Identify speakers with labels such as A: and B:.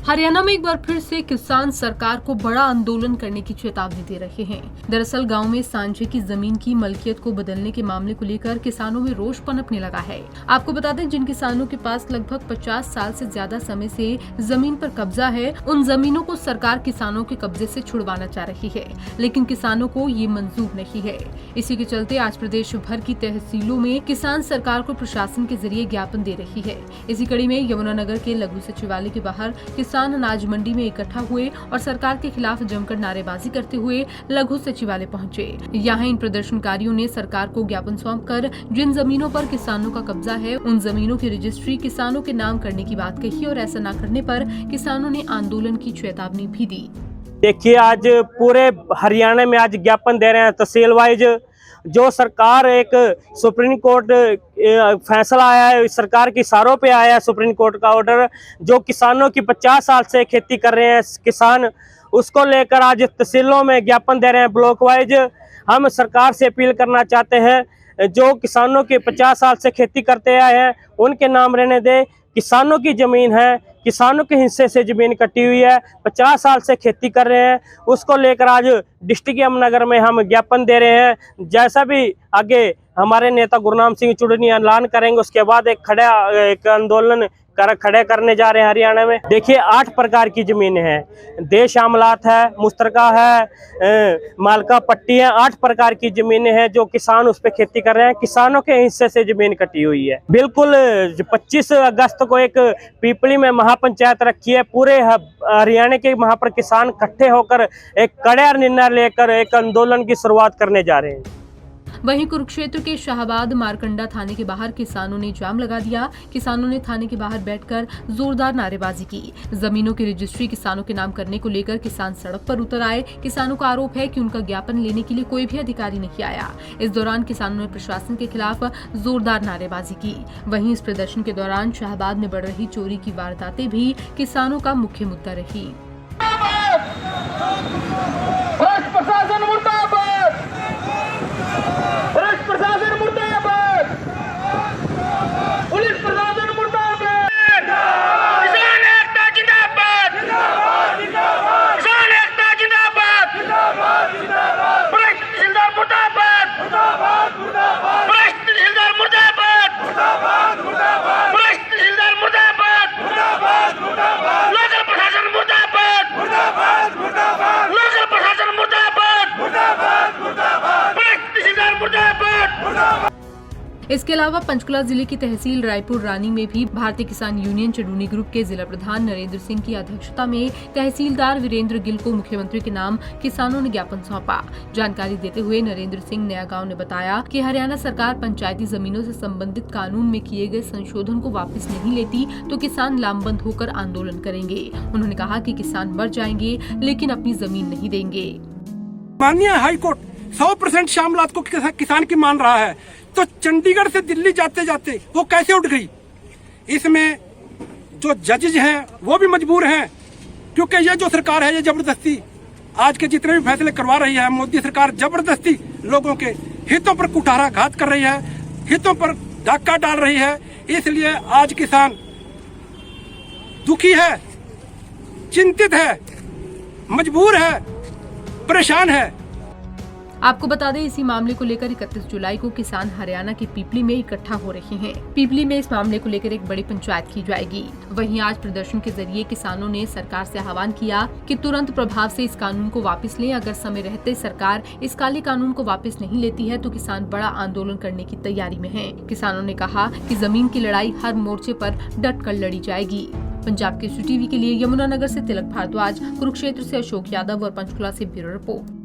A: हरियाणा में एक बार फिर से किसान सरकार को बड़ा आंदोलन करने की चेतावनी दे रहे हैं। दरअसल गांव में सांझे की जमीन की मलकियत को बदलने के मामले को लेकर किसानों में रोष पनपने लगा है। आपको बता दें, जिन किसानों के पास लगभग 50 साल से ज्यादा समय से जमीन पर कब्जा है, उन जमीनों को सरकार किसानों के कब्जे से छुड़वाना चाह रही है, लेकिन किसानों को ये मंजूर नहीं है। इसी के चलते आज प्रदेश भर की तहसीलों में किसान सरकार को प्रशासन के जरिए ज्ञापन दे रही है। इसी कड़ी में यमुनानगर के लघु सचिवालय के बाहर किसान अनाज मंडी में इकट्ठा हुए और सरकार के खिलाफ जमकर नारेबाजी करते हुए लघु सचिवालय पहुंचे। यहां इन प्रदर्शनकारियों ने सरकार को ज्ञापन सौंपकर जिन जमीनों पर किसानों का कब्जा है, उन जमीनों की रजिस्ट्री किसानों के नाम करने की बात कही और ऐसा न करने पर किसानों ने आंदोलन की चेतावनी भी दी।
B: देखिए, आज पूरे हरियाणा में आज ज्ञापन दे रहे हैं तहसील वाइज। जो सरकार एक सुप्रीम कोर्ट फैसला आया है, सरकार की इशारों पे आया है सुप्रीम कोर्ट का ऑर्डर, जो किसानों की 50 साल से खेती कर रहे हैं किसान, उसको लेकर आज तहसीलों में ज्ञापन दे रहे हैं ब्लॉक वाइज। हम सरकार से अपील करना चाहते हैं, जो किसानों के 50 साल से खेती करते आए हैं उनके नाम रहने दे। किसानों की जमीन है, किसानों के हिस्से से जमीन कटी हुई है, 50 साल से खेती कर रहे हैं, उसको लेकर आज डिस्ट्रिक्ट यमुनानगर में हम ज्ञापन दे रहे हैं। जैसा भी आगे हमारे नेता गुरनाम सिंह चुड़नी ऐलान करेंगे, उसके बाद एक आंदोलन खड़े करने जा रहे हैं हरियाणा में। देखिए, 8 प्रकार की जमीन है, देश आमलात है, मुश्तरका है, मालका पट्टी है। 8 प्रकार की जमीनें हैं जो किसान उस पर खेती कर रहे हैं। किसानों के हिस्से से जमीन कटी हुई है। बिल्कुल 25 अगस्त को एक पीपली में महापंचायत रखी है। पूरे हरियाणा के वहां पर किसान इकट्ठे होकर एक कड़ा निर्णय लेकर एक आंदोलन की शुरुआत करने जा रहे हैं।
A: वहीं कुरुक्षेत्र के शाहबाद मारकंडा थाने के बाहर किसानों ने जाम लगा दिया। किसानों ने थाने के बाहर बैठकर जोरदार नारेबाजी की। जमीनों की रजिस्ट्री किसानों के नाम करने को लेकर किसान सड़क पर उतर आए। किसानों का आरोप है कि उनका ज्ञापन लेने के लिए कोई भी अधिकारी नहीं आया। इस दौरान किसानों ने प्रशासन के खिलाफ जोरदार नारेबाजी की। वहीं इस प्रदर्शन के दौरान शाहबाद में बढ़ रही चोरी की वारदातें भी किसानों का मुख्य मुद्दा रही। इसके अलावा पंचकुला जिले की तहसील रायपुर रानी में भी भारतीय किसान यूनियन चडूनी ग्रुप के जिला प्रधान नरेंद्र सिंह की अध्यक्षता में तहसीलदार वीरेंद्र गिल को मुख्यमंत्री के नाम किसानों ने ज्ञापन सौंपा। जानकारी देते हुए नरेंद्र सिंह नयागांव ने बताया कि हरियाणा सरकार पंचायती जमीनों से संबंधित कानून में किए गए संशोधन को वापस नहीं लेती तो किसान लामबंद होकर आंदोलन करेंगे। उन्होंने कहा कि किसान मर जाएंगे लेकिन अपनी जमीन नहीं देंगे।
C: माननीय हाईकोर्ट 100% शामलात को किसान की मान रहा है, तो चंडीगढ़ से दिल्ली जाते जाते वो कैसे उठ गई? इसमें जो जजेज हैं वो भी मजबूर हैं, क्योंकि ये जो सरकार है ये जबरदस्ती आज के जितने भी फैसले करवा रही है, मोदी सरकार जबरदस्ती लोगों के हितों पर कुठाराघात कर रही है, हितों पर डाका डाल रही है। इसलिए आज किसान दुखी है, चिंतित है, मजबूर है, परेशान है।
A: आपको बता दें, इसी मामले को लेकर 31 जुलाई को किसान हरियाणा के पीपली में इकट्ठा हो रहे हैं। पीपली में इस मामले को लेकर एक बड़ी पंचायत की जाएगी। वहीं आज प्रदर्शन के जरिए किसानों ने सरकार से आह्वान किया कि तुरंत प्रभाव से इस कानून को वापस लें। अगर समय रहते सरकार इस काले कानून को वापस नहीं लेती है तो किसान बड़ा आंदोलन करने की तैयारी में है। किसानों ने कहा कि जमीन की लड़ाई हर मोर्चे पर डट कर लड़ी जाएगी। पंजाब केसरी टीवी के लिए यमुनानगर से तिलक भारद्वाज, कुरुक्षेत्र से अशोक यादव और पंचकुला से ब्यूरो रिपोर्ट।